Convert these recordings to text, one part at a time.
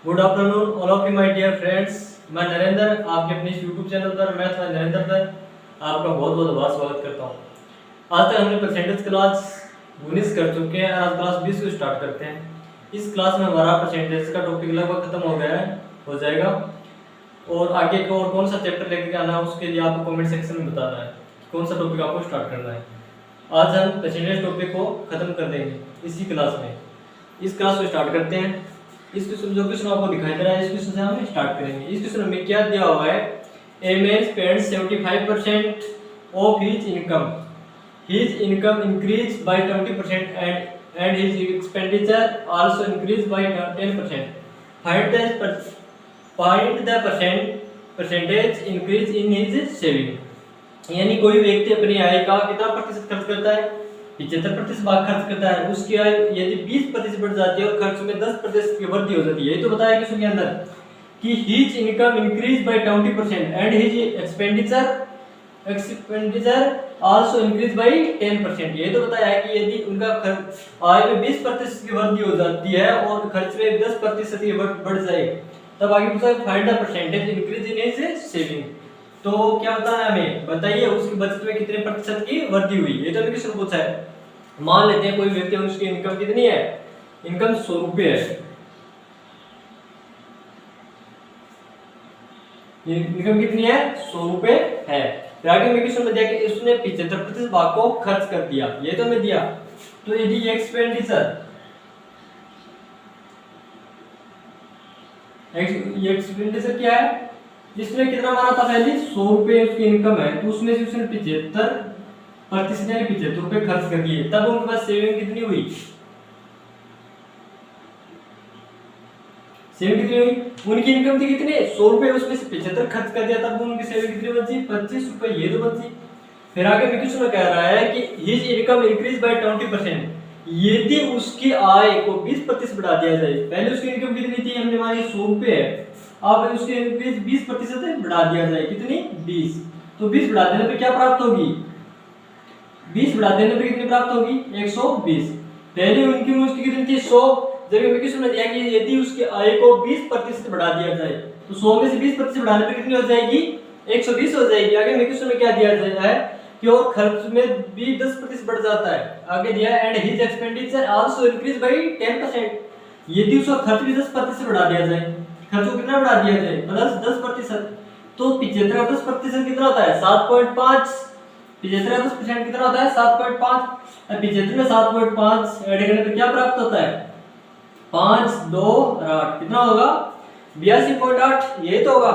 Good afternoon all of you my dear friends. मैं नरेंद्र आपके अपने यूट्यूब चैनल पर मैथ में नरेंद्र पर आपका बहुत बहुत आभार स्वागत करता हूँ। आज तक हमने परसेंटेज क्लास 19 कर चुके हैं और आज क्लास 20 को स्टार्ट करते हैं। इस क्लास में हमारा परसेंटेज का टॉपिक लगभग खत्म हो गया है, हो जाएगा। और आगे को और कौन सा चैप्टर लेके आना है उसके लिए आपको कमेंट सेक्शन में बताना है कौन सा टॉपिक आपको स्टार्ट करना है। आज हम परसेंटेज टॉपिक को खत्म कर देंगे इसी क्लास में। इस क्लास को स्टार्ट करते हैं। इस क्वेश्चन जो क्वेश्चन आपको दिखाई दे रहा है इस क्वेश्चन से हम स्टार्ट करेंगे। इस क्वेश्चन में क्या दिया हुआ है, a man spends 75% of his income increase by 20% and his expenditure also increase by 10%। Find the percentage increase in his saving. यानी कोई व्यक्ति अपनी आय का कितना प्रतिशत खर्च करता है, 75% भाग खर्च करता है। उसकी आय यदि 20% बढ़ जाती है और खर्च में 10% की वृद्धि हो जाती है। ये तो बताया क्वेश्चन के अंदर कि his income increase by 20% and his expenditure also increase by 10%। ये तो बताया है कि यदि उनका आय में 20% की वृद्धि हो जाती है और खर्च में 10% की बढ़ जाए, तब आगे पूछा find the percentage increase in his saving. तो क्या बताना है हमें, बताइए उसकी बचत में कितने प्रतिशत की वृद्धि हुई। ये तो क्वेश्चन पूछा है। मान लेते हैं कोई व्यक्ति, उसकी इनकम कितनी है, इनकम 100 रुपये है। इनकम कितनी है, 100 रुपये है। फिर आगे में क्वेश्चन में दिया कि उसने 75% भाग को खर्च कर दिया। ये तो मैं दिया। तो यदि एक्सपेंडिचर क्या है, इसने कितना माना था पहले, 100 रुपये उसकी इनकम है, तो उसमें से उसने 75% यानी 75 रुपये खर्च कर दिए। तब उनके पास सेविंग कितनी हुई, उनकी इनकम थी कितनी, 100 रुपये, उसमें से 75 खर्च कर दिया, तब उनकी सेविंग कितनी बची, 25 रुपये। ये तो बची। फिर आगे भी क्वेश्चन में कह रहा है कि हिज इनकम इंक्रीज बाय 20%। यदि उसकी आय को 20% बढ़ा दिया जाए, पहले उसकी इनकम कितनी थी, हमने मानी 100 रुपये है, अब उसके इंक्रीज 20% बढ़ा दिया जाए, कितनी, 20। तो 20 बढ़ा देने पे क्या प्राप्त होगी, 20 बढ़ा देने पे कितनी प्राप्त होगी, 120। पहले उनकी उसकी कितनी थी, 100। जब क्वेश्चन में दिया कि यदि उसकी आय को 20% बढ़ा दिया जाए, तो 100 में से 20% बढ़ाने पे कितनी हो जाएगी, 120 हो जाएगी। आगे क्वेश्चन में क्या दिया जाता है कि और खर्च में भी 10% बढ़ जाता है। आगे दिया and his expenditure also increase by 10%। यदि उसका खर्च भी 10% बढ़ा दिया जाए, खर्च को कितना बढ़ा दिया जाए, प्लस 10%, तो 75 का 10% कितना होता है, 7.5। 75 का 10% कितना होता है, 7.5। 75 में 7.5 ऐड करने पे क्या प्राप्त होता है, 5 2 और 8 कितना होगा, 82.8। ये तो होगा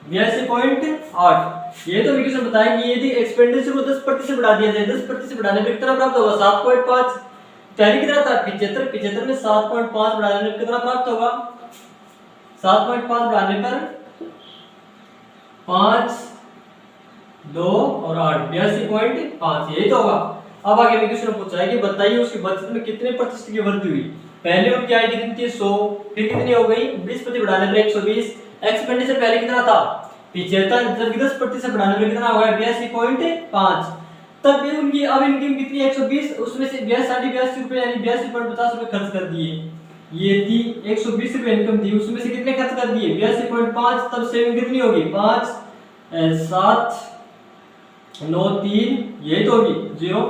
82.8। ये तो क्वेश्चन बताया कि यदि एक्सपेंडिचर को 10% बढ़ा दिया जाए, 10% बढ़ाने पे कितना प्राप्त होगा, 7.5। पहले कितना था, 75 में 7.5 बढ़ाने पर कितना प्राप्त होगा, 7.5 बढ़ाने पर 5 2 और 8 82.5। यही तो होगा। अब आगे में क्वेश्चन पूछा है कि बताइए उसकी बचत में कितने प्रतिशत की वृद्धि हुई। पहले उनकी आय कितनी थी, 100, फिर कितनी हो गई, 20% बढ़ाने पर 120। एक्सपेंडिचर पहले कितना था, 75, जबकि 10% बढ़ाने पर कितना होगा, 82.5। तब ये उनकी अब इनकम कितनी है, 120, उसमें से 82 रुपए यानी 82.50 रुपए खर्च कर दिए। ये थी 120 रुपए इनकम थी, उसमें से कितने खर्च कर दिए, 82.5। तब सेविंग कितनी होगी, 5 7 9 3, ये तो होगी 0।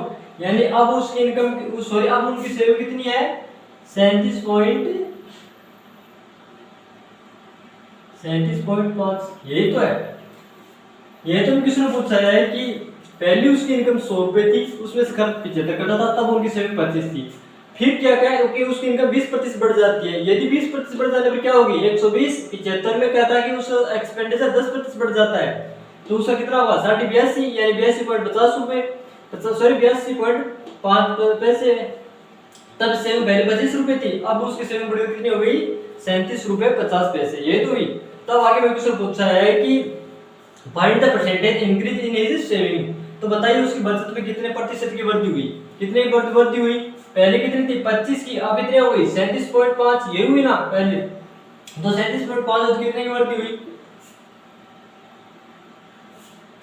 यानी अब उसकी इनकम सॉरी अब उनकी सेविंग कितनी है, 37.5। यही तो है। ये तो क्वेश्चन पूछा है कि पहले उसकी इनकम 100 रुपए थी, उसमें से खर्च 75 कटा था, तब उनकी सेविंग 25 थी। फिर क्या क्या है कि उसकी इनकम 20% बढ़ जाती है। यदि 20% बढ़ जाने पर क्या होगी, 120। 75 में कहता है कि उसका एक्सपेंडिचर 10% बढ़ जाता है, तो उसका कितना होगा, 82 यानी 82.50 रुपए, 82.5 पैसे। तब सेविंग पहले 25 रुपए थी, अब उसकी सेविंग बढ़ कितनी हो गई, 37 रुपए 50 पैसे। ये तो हुई। तब आगे में क्वेश्चन पूछा है कि find the percentage increase in his saving. तो बताइए उसकी बचत में कितने प्रतिशत की वृद्धि हुई, कितनी वृद्धि हुई, पहले कितनी थी, 25 की, अब इतनी हो गई 37.5। ये हुई ना पहले, तो 37.5 कितने की वृद्धि हुई,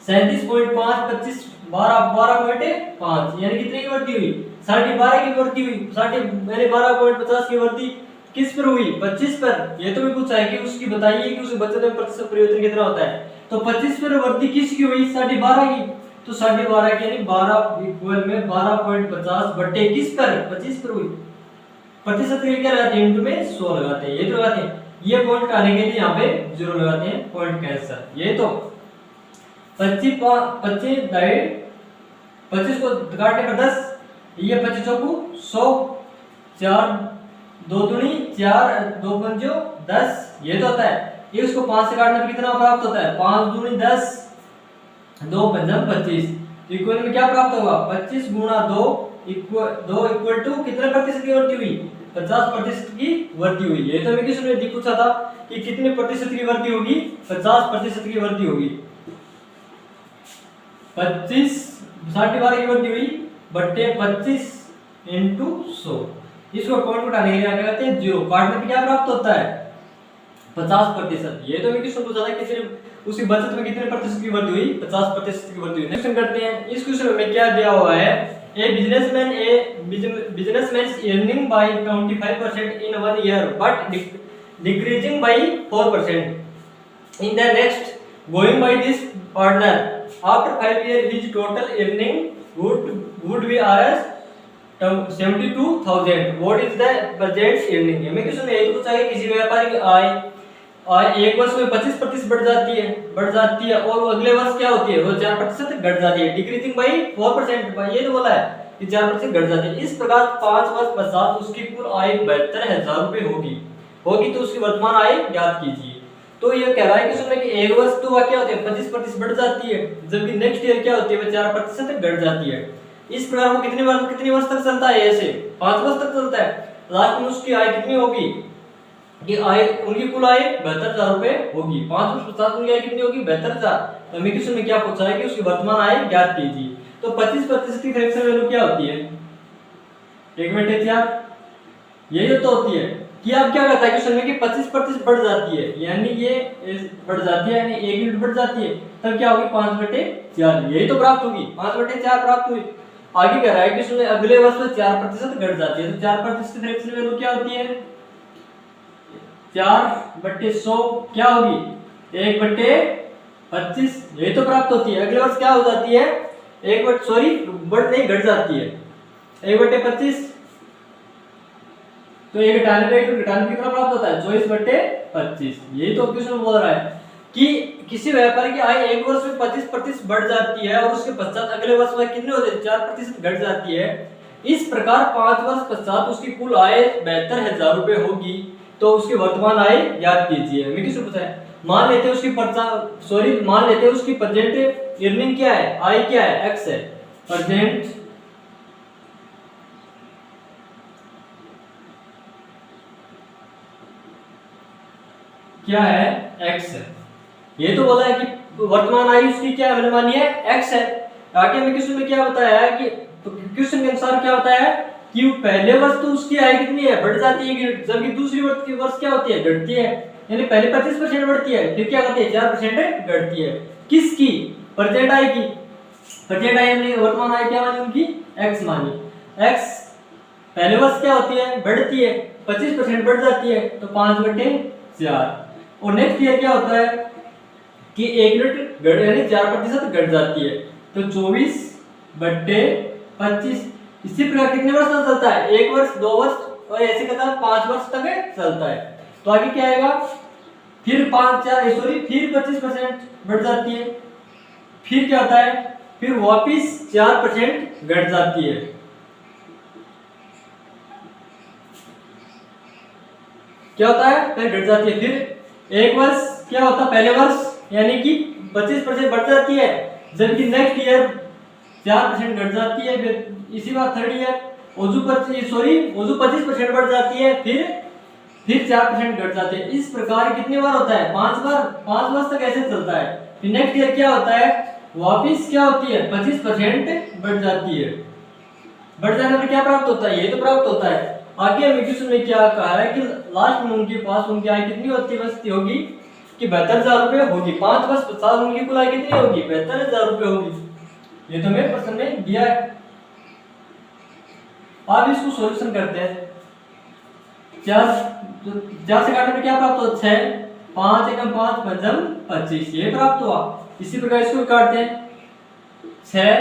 37.5 25 12.5 यानी कितने की वृद्धि हुई? 12.5 की वृद्धि हुई। 12.50 की वृद्धि किस पर हुई? 25 पर। ये तो भी पूछा है कि उसकी बताइए कि उसके बचत में प्रतिशत परिवर्तन कितना होता है। तो 25 पर वृद्धि किसकी हुई? 12.5 की। तो 12.5 की यानी 12 इक्वल में 12.50 बटे किस पर? 25 पर हुई। प्रतिशत के लिए क्या लगाते हैं? इंटू में 100 लगाते हैं। ये तो लगाते हैं। ये पॉइंट आने के लिए यहाँ पे 0 लगाते हैं। Point cancer. ये तो 25 को काटने पर 10, ये 25 को 100, 4 2 दूनी 4 2 पंजो 10, ये तो होता है। ये उसको 5 से काटने पर कितना प्राप्त होता है? 5 दूनी 10, 2 पंजम 25। तो इक्वल में क्या प्राप्त होगा? 25 गुणा 2 इक्वल टू कितने प्रतिशत की वृद्धि हुई? 50% की वृद्धि हुई। ये तो मैं किसने पूछा था कि कितने प्रतिशत की वृद्धि होगी? 50% की वृद्धि होगी। 25 12.5 की वृद्धि हुई बटे 25 इंटू 100। इसको पॉइंट उठाने के लिए क्या कहते हैं? 0। काटने पे क्या प्राप्त होता है? 50%। ये तो मैं किसने पूछा था कि सिर्फ उसकी बचत में कितने प्रतिशत की वृद्धि हुई? 50% की वृद्धि हुई। नेक्स्ट क्वेश्चन करते हैं। इस क्वेश्चन में क्या दिया हुआ है? A businessman is earning by 25% in 1 year but decreasing by 4% in the next. Going by this partner, after 5 years his total earning would be Rs 72,000. What is the present earning? हमें question में ये तो पूछा है किसी व्यापारी की आय एक वर्ष में 25% बढ़ जाती है और वो अगले वर्ष क्या होती है? वो 4% घट जाती है। Decreasing by 4%। ये तो बोला है कि 4% घट जाती है। इस प्रकार 5 वर्ष पश्चात उसकी कुल आय 72,000 रुपए होगी तो उसकी वर्तमान आय ज्ञात कीजिए। तो ये कह रहा है कि सुनने कि एक वर्ष तो क्या होती है? 25% बढ़ जाती है, जबकि नेक्स्ट ईयर क्या होती है? वो 4% घट जाती है। इस प्रकार वो कितने वर्ष तक चलता है? ऐसे 5 वर्ष तक चलता है। लास्ट में उसकी आय कितनी होगी? कि आय उनकी कुल आय 72,000 रुपए होगी। 5 वर्ष पश्चात उनकी आय कितनी होगी? 72,000। तो हमें क्वेश्चन में क्या पूछा है कि उसकी वर्तमान आय ज्ञात कीजिए। तो 25% की फ्रैक्शन वैल्यू क्या होती है? 1/4। यही तो होती है कि आप क्या कहता है क्वेश्चन में कि 25% बढ़ जाती है, यानी ये बढ़ जाती है, यानी 1 यूनिट बढ़ जाती है, तब क्या होगी? 5/4। यही तो प्राप्त होगी। 5/4 प्राप्त हुई। आगे कह रहा है कि उसमें अगले वर्ष में 4% घट जाती है। तो 4% की फ्रैक्शन वैल्यू क्या होती है? 4/100 क्या होगी? 1/25। यही तो प्राप्त होती है। अगले वर्ष क्या हो जाती है? बढ़ नहीं घट जाती है। 1/25। तो 1 घटाने कितना प्राप्त होता है? 24/25। यही तो क्वेश्चन बोल रहा है कि किसी व्यापारी की आय एक वर्ष में 25% बढ़ जाती है और उसके पश्चात अगले वर्ष में कितने होते हैं? 4% घट जाती है। इस प्रकार 5 वर्ष पश्चात उसकी कुल आय 72,000 रुपए होगी तो उसकी वर्तमान आय ज्ञात कीजिए। हमें किसने पूछा है? मान लेते हैं उसकी प्रेजेंट अर्निंग क्या है? आय क्या है? एक्स है। प्रेजेंट क्या है? एक्स है। ये तो बोला है कि वर्तमान आय उसकी क्या है? मैंने मानी है एक्स है। आगे में क्वेश्चन में क्या बताया है कि क्वेश्चन के अनुसार क्या होता है कि पहले वर्ष तो उसकी आय कितनी है? बढ़ जाती है, जबकि दूसरी वर्ष क्या होती है? घटती है। यानी पहले 25% बढ़ती है, फिर क्या होती है? 4% घटती है। किसकी? प्रेजेंट आय की। प्रेजेंट आय हमने वर्तमान आय क्या मानी? उनकी एक्स मानी। एक्स पहले वर्ष क्या होती है? बढ़ती है, 25% बढ़ जाती है, तो 5/4। और नेक्स्ट ईयर क्या होता है कि 1 यूनिट यानी 4% घट जाती है, तो 24/25। इसी प्रकार कितने वर्ष तक चलता है? 1 वर्ष, 2 वर्ष और ऐसे करता 5 वर्ष तक चलता है। तो आगे क्या आएगा? फिर 25% बढ़ जाती है, फिर क्या होता है? फिर वापिस 4% घट जाती है। क्या होता है? फिर घट जाती है। फिर 1 वर्ष क्या होता है? पहले वर्ष यानी कि 25% बढ़ जाती है, जबकि नेक्स्ट ईयर 4% घट जाती है। फिर इसी बात थर्ड ईयर ओजू 25% बढ़ जाती है, फिर 4% घट जाते हैं। इस प्रकार कितनी बार होता है? 5 बार। 5 वर्ष तक ऐसे चलता है। फिर नेक्स्ट ईयर क्या होता है? वापिस क्या होती है? 25% बढ़ जाती है। बढ़ जाने पर क्या प्राप्त होता है? ये तो प्राप्त होता है। आगे क्वेश्चन में क्या कहा है कि लास्ट में उनके पास उनकी आय कितनी होती बचती होगी? कि 72,000 रुपये होगी। 5 वर्ष 50 उनकी कुल आय कितनी होगी? 72,000 रुपये होगी। ये तो मेरे प्रश्न में दिया है। अब इसको सॉल्यूशन करते हैं। 4 से काटने पर क्या प्राप्त होता है? 5 एकम 5 पंचम 25, ये प्राप्त हुआ। इसी प्रकार इसको काटते हैं 6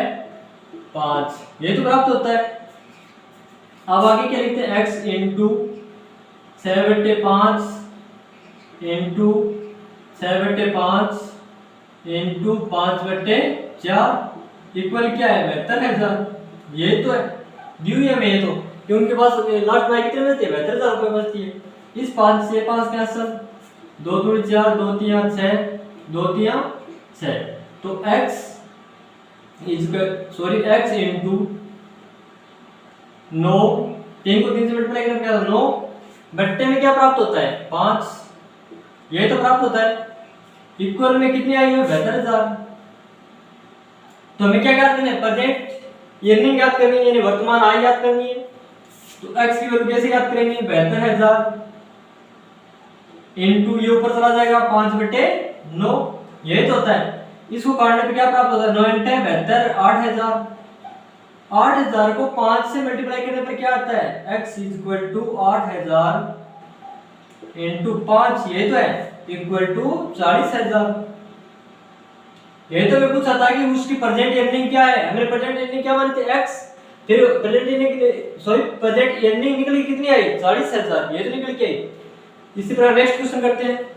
5, ये तो प्राप्त होता है। अब आगे क्या लिखते हैं? x into 6/5 into 6/5 into 5/4 equal क्या है? 72,000। ये तो है, दी हुई है हमें ये तो, कि उनके पास लास्ट में कितने बचती है? 72,000 रुपये बचती है। इस 5 से 5 कैंसल, 2 दूनी 4, 2 तिया 6, 2 तिया 6, तो x इंटू 9, 3 को 3 से मल्टीप्लाई करके क्या 9 बट्टे में क्या प्राप्त होता है? 5, ये तो प्राप्त होता है। इक्वल में कितनी आई है? 72,000। तो हमें क्या ज्ञात करना है? प्रेजेंट अर्निंग ज्ञात करनी है, यानी वर्तमान आय ज्ञात करनी है। तो x की वैल्यू कैसे ज्ञात करेंगे? 72,000 इंटू ये ऊपर चला जाएगा 5/9, यही तो होता है। इसको काटने पे क्या प्राप्त होता है? 9 × 72 8,000। 8,000 को 5 से मल्टीप्लाई करने पर क्या आता है? x = 8,000 इंटू 5, ये तो है, इक्वल टू 40,000। ये तो मैं पूछा था कि उसकी प्रेजेंट अर्निंग क्या है। हमने प्रेजेंट अर्निंग क्या मानी थी? x, फिर प्रेजेंट अर्निंग निकली कितनी आई? 40,000, ये तो निकल के आई। इसी तरह नेक्स्ट क्वेश्चन करते हैं।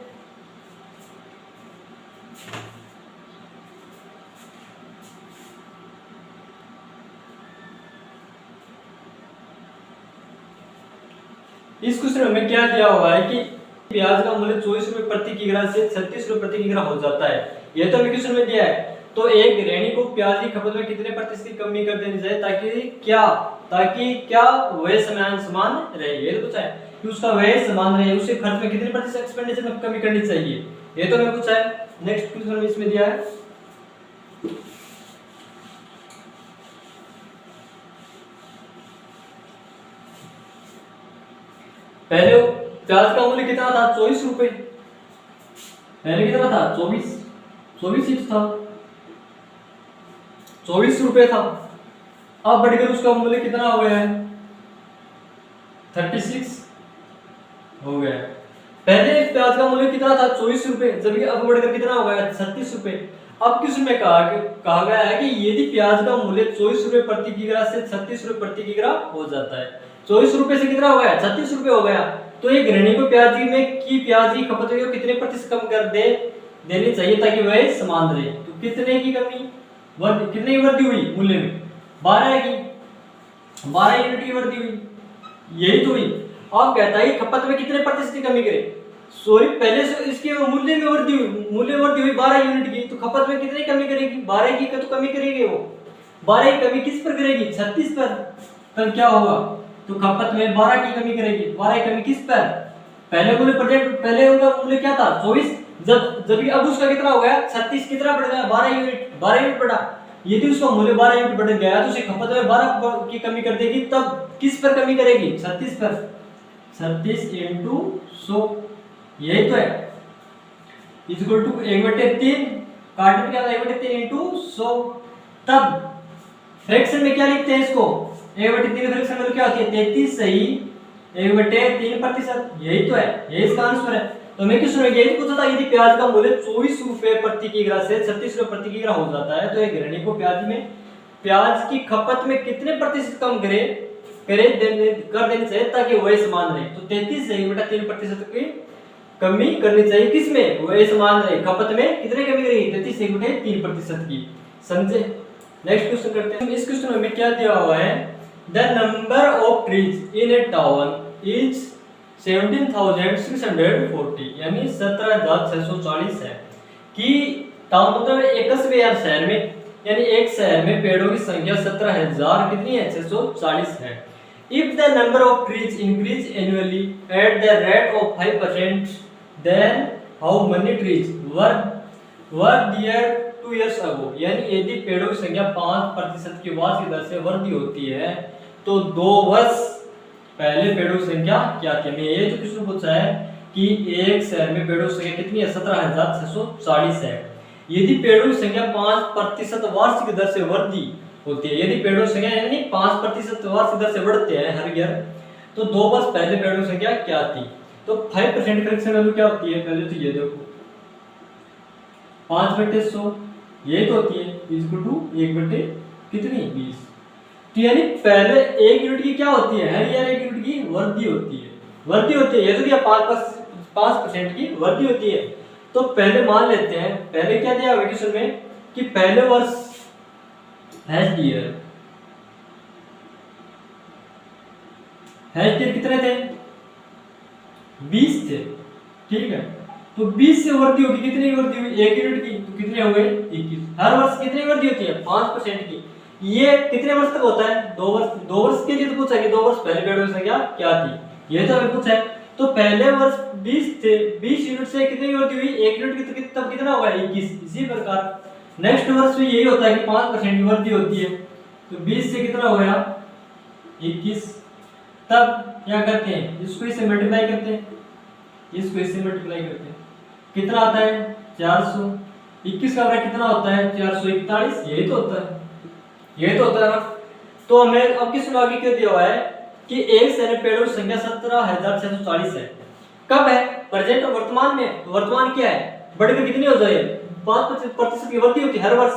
इस क्वेश्चन में क्या दिया हुआ है कि प्याज का मूल्य 24 रुपए प्रति किग्रा से 36 रुपए प्रति किग्रा हो जाता है। ये तो हमें क्वेश्चन में दिया है। तो एक गृहिणी को प्याज की खपत में कितने प्रतिशत की कमी कर देनी चाहिए ताकि क्या वह समान रहे? ये तो पूछा है कि उसका व्यय समान रहे, उसे खर्च में कितने प्रतिशत एक्सपेंडिचर में कमी करनी चाहिए, ये तो हमें पूछा है। नेक्स्ट क्वेश्चन में इसमें दिया है पहले प्याज का मूल्य कितना था? 24 रुपए। पहले कितना था? 24 ही था, 24 रुपए था। अब बढ़कर उसका मूल्य कितना हो गया है? 36 हो गया। पहले प्याज का मूल्य कितना था? 24 रुपए, जबकि अब बढ़कर कितना हो गया? 36 रुपए। अब किस में कहा गया है कि यदि प्याज का मूल्य 24 रुपए प्रति किग्रा से 36 रुपए प्रति किग्रा हो जाता है, 24 रुपए से कितना हो गया? 36 रुपए हो गया। तो ये गृहिणी को प्याज की खपत को कितने प्रतिशत कम कर देनी चाहिए ताकि वह समान रहे? तो कितने की कमी? कितने की वृद्धि हुई मूल्य में? 12 यूनिट की वृद्धि हुई, यही तो हुई। अब कहता है खपत में कितने प्रतिशत की कमी करे? पहले से इसके मूल्य में वृद्धि हुई 12 यूनिट की, तो खपत में कितनी कमी करेगी? 12 की तो कमी करेगी वो। 12 की कमी किस पर करेगी? 36 पर। तब क्या होगा? तो खपत में 12 की कमी करेगी। 12 की कमी किस पर? पहले उनका मूल्य क्या था? 24, जब अब उसका कितना हो गया? 36, कितना बढ़ गया? 12 यूनिट बढ़ा। यदि उसका मूल्य 12 यूनिट बढ़ गया तो उसे खपत में 12 की कमी कर देगी, तब किस पर कमी करेगी? 36 पर। 36 × 100, यही तो है, इक्वल टू 1/3। काटने में क्या होता है? 1/3 × 100। तब फ्रैक्शन में क्या लिखते हैं इसको? 1/3 फ्रैक्शन में क्या होती है? 33 सही 1/3%, यही तो है, यही इसका आंसर है। तो मैं क्वेश्चन में यही पूछा था, यदि प्याज का मूल्य 24 रुपए प्रति किग्रा से 36 रुपए प्रति किग्रा हो जाता है तो एक गृहिणी को प्याज की खपत में कितने प्रतिशत कम कर देनी चाहिए ताकि वह समान रहे? तो 33 से 1/3% की कमी करनी चाहिए। किसमें? वह समान रहे। खपत में कितने कमी करेगी? 33 से 1/3% की। समझे? नेक्स्ट क्वेश्चन करते हैं। इस क्वेश्चन में क्या दिया हुआ है? The number of trees in A town is 17,640, यानी 17,640 है। कि टाउन मतलब एक कस्बे या शहर में, यानी एक शहर में पेड़ों की संख्या 17,000 कितनी है? 640 है। If the number of trees increase annually at the rate of 5%, then how many trees were there 2 years ago? यानी यदि पेड़ों की संख्या 5% की वार्षिक दर से वृद्धि होती है तो 2 वर्ष पहले पेड़ों की संख्या क्या थी? हमें ये तो क्वेश्चन पूछा है कि एक शहर में पेड़ों की संख्या कितनी है, 17,640 है। यदि पेड़ों की संख्या 5% वार्षिक दर से वृद्धि होती है, यदि पेड़ों की संख्या यानी 5% वार्षिक दर से बढ़ते हैं हर ईयर, तो 2 वर्ष पहले पेड़ों की संख्या क्या थी? तो 5% करेक्शन वैल्यू क्या होती है? पहले तो ये देखो 5/100 ये तो होती है इक्वल टू 1 कितनी 20। तो यानी पहले 1 यूनिट की क्या होती है, हर ईयर 1 यूनिट की वृद्धि होती है, वृद्धि होती है। ये तो क्या 5% की वृद्धि होती है। तो पहले मान लेते हैं, पहले क्या दिया क्वेश्चन में कि पहले वर्ष हैज ईयर कितने थे? 20 थे, ठीक है। तो 20 से वृद्धि होगी, कितनी वृद्धि हुई? 1 यूनिट की, तो कितने हो गए 21। हर वर्ष कितनी वृद्धि होती है? 5% की। ये कितने वर्ष तक होता है? 2 वर्ष। 2 वर्ष के लिए तो पूछा कि 2 वर्ष पहले पेड़ों की संख्या क्या थी, ये तो हमें पूछा है। तो पहले वर्ष 20 थे, 20 यूनिट से कितनी वृद्धि हुई? 1 यूनिट की, तो तब कितना होगा 21। इसी प्रकार नेक्स्ट वर्ष में यही होता है कि 5% की वृद्धि होती है, तो 20 से कितना हो गया 21। तब क्या करते हैं, इसको इससे मल्टीप्लाई करते हैं, इसको इससे मल्टीप्लाई करते हैं, कितना आता है 400। 21 का वर्ग कितना होता है 441, यही तो होता है, यही तो होता है ना। तो हमें अब किस आगे क्यों दिया हुआ है कि एक शहर में पेड़ों की संख्या 17,640 है। कब है? प्रेजेंट और वर्तमान में। वर्तमान क्या है, बढ़कर कितनी हो जाए 5% की वृद्धि होती है हर वर्ष।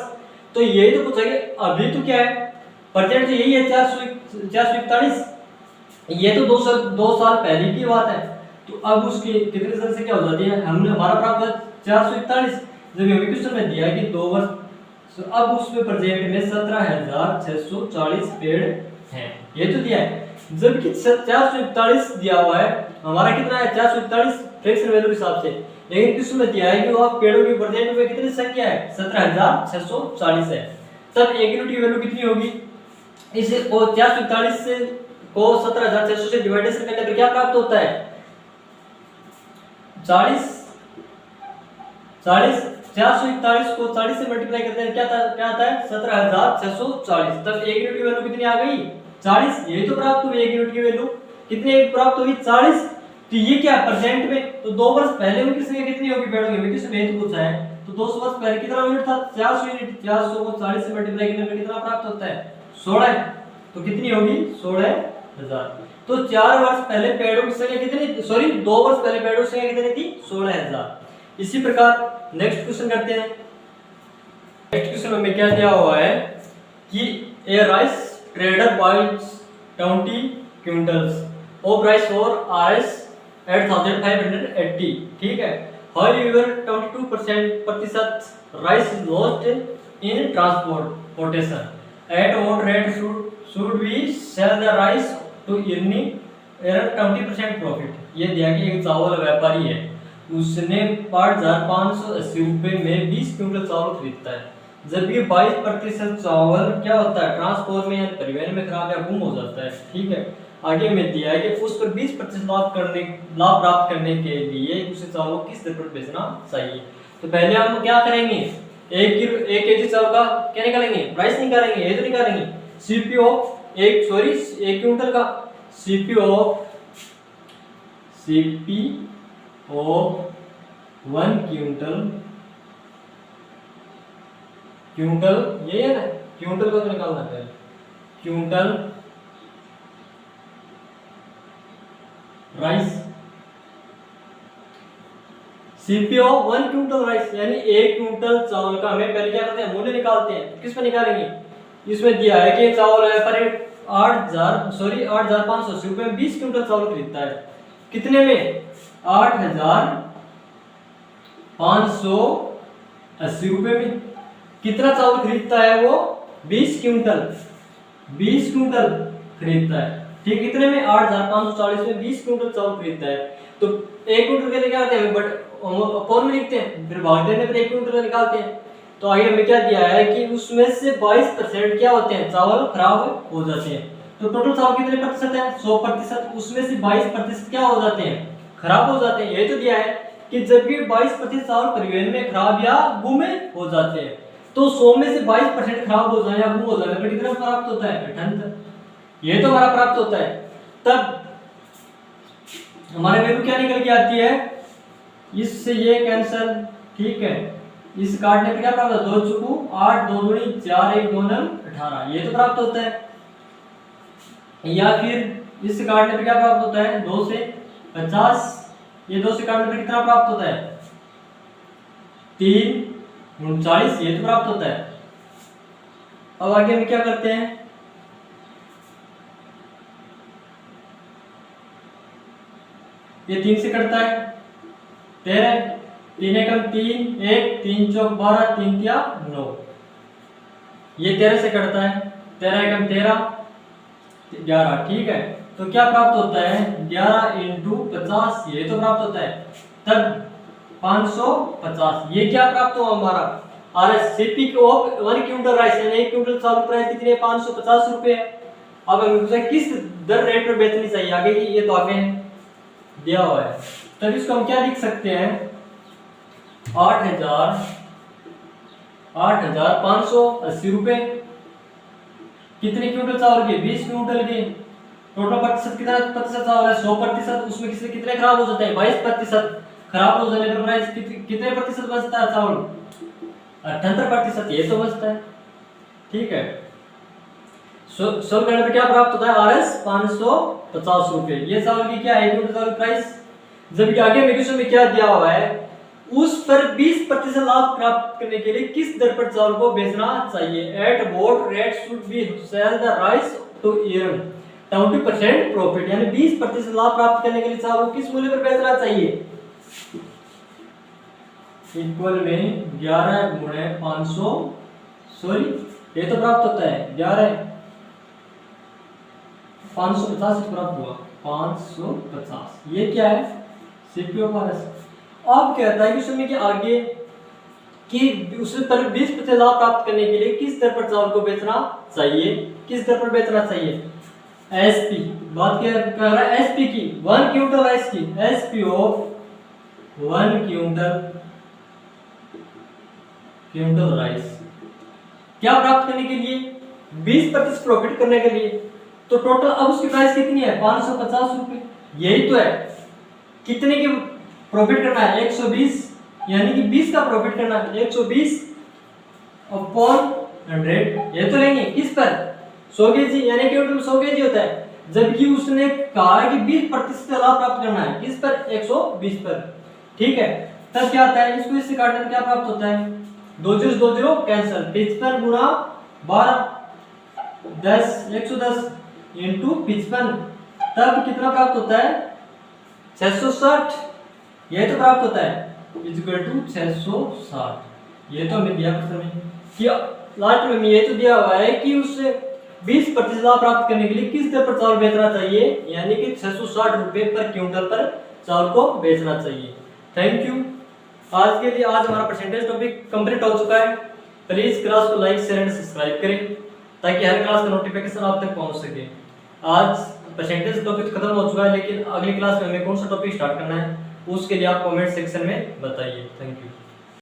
तो यही तो पूछा कि अभी तो क्या है, प्रेजेंट तो यही है 441, ये तो 2 साल पहले की बात है। तो अब उसकी कितने साल से क्या हो जाती है, हमने हमारा प्राप्त है 441। जब हमें क्वेश्चन में दिया है कि 2 वर्ष, तो अब उसमें प्रोजेक्ट में 17,640 पेड़ हैं, ये तो दिया है। जबकि 441 दिया हुआ है, हमारा कितना है 441 फ्रैक्शन वैल्यू के हिसाब से। लेकिन क्वेश्चन में दिया है कि वो पेड़ों की प्रेजेंट में कितनी संख्या है 17,640 है। तब एक यूनिट की वैल्यू कितनी होगी? इसे को 441 से को 17,600 से डिवाइडेशन करने पर क्या प्राप्त होता है 40 441 को 40 से मल्टीप्लाई करते हैं, क्या आता है 17,640। तब एक यूनिट की वैल्यू कितनी आ गई 40। यही तो प्राप्त हुई एक यूनिट की वैल्यू कितनी प्राप्त हुई 40। तो ये क्या प्रेजेंट में, तो 2 वर्ष पहले उनकी संख्या कितनी होगी पेड़ों की, किसी ने तो पूछा है। तो 200 वर्ष पहले कितना यूनिट था 400 यूनिट। 400 को 40 से मल्टीप्लाई करने पर कितना प्राप्त होता है 16। तो कितनी होगी 16,000। तो 4 वर्ष पहले पेड़ों की संख्या कितनी, सॉरी 2 वर्ष पहले पेड़ों की संख्या कितनी थी 16,000। इसी प्रकार नेक्स्ट क्वेश्चन करते हैं। नेक्स्ट क्वेश्चन में क्या दिया हुआ है कि a rice trader buys 20 quintals of rice for RS at 1580, ठीक है। However 22% rice is lost in transportation at what rate should we sell the rice to earn 20% profit. ये दिया कि एक चावल व्यापारी है, उसने 5,580 रुपए में 20 क्विंटल चावल खरीदता है, जबकि 22% चावल क्या होता है ट्रांसपोर्ट में या परिवहन में खराब या गुम हो जाता है, ठीक है। आगे में दिया है कि उस पर 20% लाभ प्राप्त करने के लिए उसे चावल किस दर पर बेचना चाहिए। तो पहले हम क्या करेंगे, 1 केजी चावल का क्या निकालेंगे प्राइस निकालेंगे, ये तो निकालेंगे सीपीओ 1 क्विंटल का सीपीओ 1 क्विंटल ये है ना, क्विंटल को तो निकालना है, quintal rice CPO 1 quintal rice यानी 1 क्विंटल चावल का हमें पहले क्या करते हैं मूल्य निकालते हैं। किस पे निकालेंगे, इसमें दिया है कि चावल व्यापारी 8,580 रुपए में 20 क्विंटल चावल खरीदता है, कितने में 8,580 रुपए में। कितना चावल खरीदता है वो 20 क्विंटल खरीदता है, ठीक। कितने में 8,540 में 20 क्विंटल चावल खरीदता है। तो 1 क्विंटल के लिए क्या करते हैं बट फॉर्म में लिखते हैं, फिर भाग देने पर 1 क्विंटल निकालते हैं। तो आगे हमें क्या दिया है कि उसमें से 22% क्या होते हैं चावल खराब हो जाते हैं। तो टोटल चावल कितने प्रतिशत है 100%, उसमें से 22% क्या हो जाते हैं खराब हो जाते हैं। ये तो दिया है कि जब भी 22% चावल परिवहन में खराब या गुम हो जाते हैं, तो 100 में से 22% खराब हो जाए या गुम हो जाने पर कितना प्राप्त होता है 78, ये तो हमारा प्राप्त होता है। तब हमारे वैल्यू क्या निकल के आती है, इससे ये कैंसल, ठीक है, इस काटने पे क्या प्राप्त होता है, 2 चुकू 8, 2 दूनी 4, 1 2 9 18, ये तो प्राप्त होता है। या फिर इस काटने पे क्या प्राप्त होता है, 2 से 50, ये 2 से काटने पे कितना प्राप्त होता है, 3 39, ये तो प्राप्त होता है। अब आगे हम क्या करते हैं, ये 3 से कटता है 13, 3 एकम 3, 1 3 चौक 12, 3 तिया 9, ये 13 से कटता है 13 एकम 13 11, ठीक है। तो क्या प्राप्त होता है, 11 इंटू 50, ये तो प्राप्त होता है, तब 550, ये क्या प्राप्त हुआ हमारा, और सीपी को 1 क्विंटल राइस यानी 1 क्विंटल चावल प्राइस कितनी है, 550 रुपए है। अब हमें पूछा किस दर रेट पर बेचनी चाहिए, आगे की ये तो आगे दिया हुआ है, तब इसको हम क्या लिख सकते हैं, 8,580 रुपए, कितने क्विंटल चावल के, 20 क्विंटल के, टोटल प्रतिशत कितना प्रतिशत चावल है, 100%, उसमें कितने खराब हो जाते हैं, 22%, खराब हो जाने पर प्राइस कितने प्रतिशत बचता है चावल, 78%, ये तो बचता है, ठीक है। सोल्व करने पर क्या प्राप्त होता है, RS 550 रुपए, ये चावल की क्या है, क्विंटल चावल प्राइस। जबकि आगे में क्वेश्चन में क्या दिया हुआ है, उस पर 20% लाभ प्राप्त करने के लिए किस दर पर चावल को बेचना चाहिए, at what rate should be sell the rice to earn 20% profit, यानी 20% लाभ प्राप्त करने के लिए चावल को किस मूल्य पर बेचना चाहिए, इक्वल में 11 गुणे 500, सॉरी ये तो प्राप्त होता है 11 550 प्राप्त हुआ 550, ये क्या है, सीपीओ RS। अब कहता है कि समय के आगे कि उससे पर 20% लाभ प्राप्त करने के लिए किस दर पर चावल को बेचना चाहिए, किस दर पर बेचना चाहिए, एसपी, बात क्या कर रहा है, एसपी की 1 क्विंटल राइस की, एसपी ऑफ 1 क्विंटल राइस, क्या प्राप्त करने के लिए, 20% प्रॉफिट करने के लिए। तो टोटल अब उसकी प्राइस कितनी है, 550 रुपए, यही तो है, कितने की प्रॉफिट करना है, 120, यानी कि 20 का प्रॉफिट करना है, 120 अपॉन 100, ये तो लेंगे किस पर, 100 केजी, यानी कि 100 केजी होता है, जबकि उसने कहा कि 20% लाभ प्राप्त करना है किस पर, 120 पर, ठीक है। तब क्या आता है, इसको इससे काटने में क्या प्राप्त होता है, 2 0 कैंसिल, 55 गुणा 12 10 110 इंटू 55, तब कितना प्राप्त होता है, 660, ये तो प्राप्त होता है, इक्वल टू 660, ये तो हमें दिया प्रश्न में कि लास्ट में ये तो दिया हुआ है कि उससे 20% लाभ प्राप्त करने के लिए किस दर पर चावल बेचना चाहिए, यानी कि 660 रुपए पर क्विंटल पर चावल को बेचना चाहिए। Thank you. आज के लिए आज हमारा परसेंटेज टॉपिक कंप्लीट हो चुका है। प्लीज क्लास को लाइक शेयर एंड सब्सक्राइब करें ताकि हर क्लास का नोटिफिकेशन आप तक पहुंच सके। आज परसेंटेज टॉपिक खत्म हो चुका है, लेकिन अगली क्लास में हमें कौन सा टॉपिक स्टार्ट करना है उसके लिए आप कमेंट सेक्शन में बताइए। Thank you.